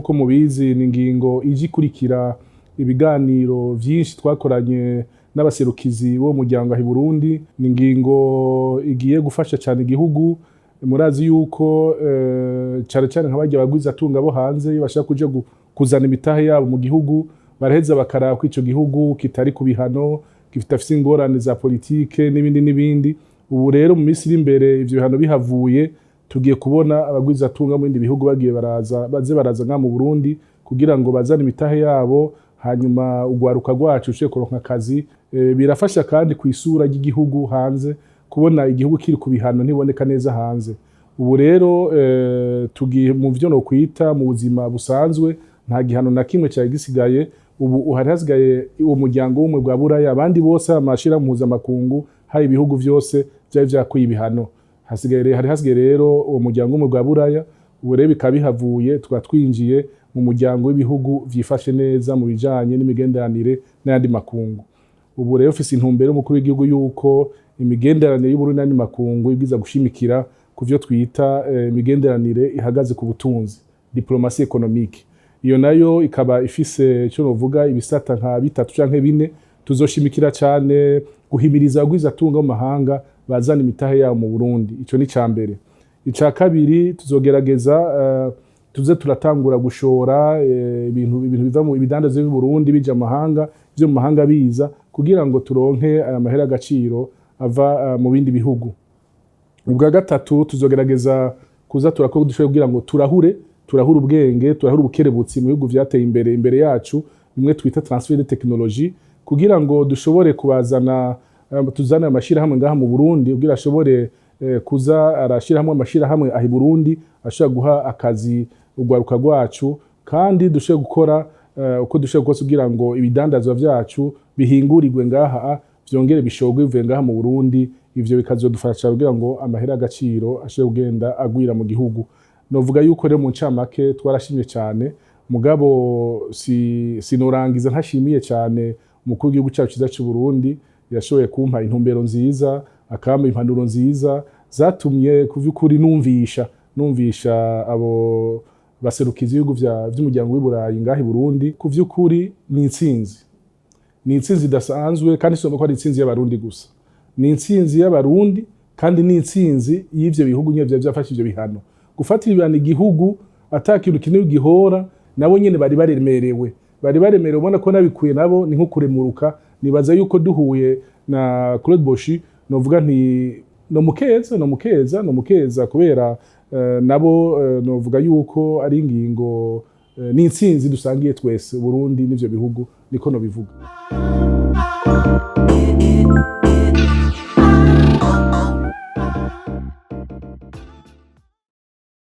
nk'uko mubizi ni ingingo ije ikurikira ibiganiro vyinshi twakoranye n'abaserukizi bo muryango ahi Burundi. Ni ingingo igiye gufasha cyane igihugu. Murazi yuko cyane nk'abarya bagwiza atunga bo hanze bashaka kuja kuzana imitahe yabo mu gihugu, baraheza bakaraba ko ico gihugu kitari ku bihano, gifite ingorane za politike n'ibindi. Ubu rero mu minsi iri imbere ivyo bihano bihavuye, tugiye kubona abagwiza atunga mu bindi bihugu bagiye baraza nka mu Burundi kugira ngo bazane imitahe yabo, hanyuma ugwaruka rwacu ushe kuronka akazi. Birafasha kandi ku isura ry'igihugu hanze, kubona igihugu kiri ku bihano ntiboneka neza hanze. Ubu rero tugiye mu vyo no kwita mu buzima busanzwe, nta gihano na kimwe cyari gisigaye. Ubu hari hasigaye uwo muryango w'umwe bwa Buraya, abandi bose amashira mpuzamakungu hari ibihugu vyose vyari vyakuye ibihano. Hari hasigaye rero uwo muryango w'umwe bwa Buraya. Ubu rero bikaba bihavuye, twinjiye mu muryango w'ibihugu vyifashe neza mu bijanye n'imigenderanire n'ayandi makungu. Ubu rero ufise intumbero mukuru w'igihugu yuko imigenderanire y'Uburundi n'ayandi makungu ibwiza gushimikira ku vyo twita imigenderanire ihagaze ku butunzi, diplomasi économique. Iyo nayo ikaba ifise ico novuga ibisata nka 3 canke 4. Tuzoshimikira cyane guhimiriza abagwiza atunga mu mahanga bazana imitahe yabo mu Burundi. Ico ni cambere. Ica kabiri, tuzogerageza tuze turatangura gushora ibintu biva mu bidandazo by'u Burundi bija mu mahanga, byo mu mahanga biza kugira ngo turonke amahera agaciro ava mu bindi bihugu. Ubwa gatatu, tuzogerageza kuza turakora dushoboye kugira ngo turahure ubwenge, turahure ubukerebutsi mu bihugu vyateye imbere yacu, bimwe twita transfer de technologie, kugira ngo dushobore kubazana tuzana amashira hamwe ngaha mu Burundi, kugira ashobore kuza arashira hamwe amashira hamwe ahi Burundi, ashobora guha akazi ugwaruka rwacu, kandi dushobore gukora uko dushobora kose kugira ngo ibidandazwa vyacu bihingurirwe ngaha, vyongere bishogwe bivuye ngaha mu Burundi. Ivyo bikazodufasha kugira ngo amahera agaciro ashobore kugenda agwira mu gihugu. Novuga yuko rero mu ncamake twarashimye cyane, mugabo sinorangiza ntashimiye cyane umukuru w'igihugu cyacu cyiza cy'u Burundi. Yashoboye kumpa intumbero nziza, akamba impanuro nziza zatumye kuvyukuri numvisha abo baserukizi ibihugu vy'umuryango w'Iburayi ngahi Burundi. Kuvyukuri ni intsinzi idasanzwe, kandi soma ko ari intsinzi y'abarundi gusa. Ni intsinzi y'abarundi, kandi ni intsinzi y'ivyo bihugu nyene vyafashe ivyo bihano. Gufatira ibihano igihugu atakintu kintu gihora, nabo nyene bari baremerewe ubona ko nabikuye nabo ni nko kuremuruka. Nibaza yuko duhuye na Claude Boshi novuga nti no mukeza kubera nabo novuga yuko ari ingingo n'intsinzi dusangiye twese Burundi n'ivyo bihugu, niko no bivuga.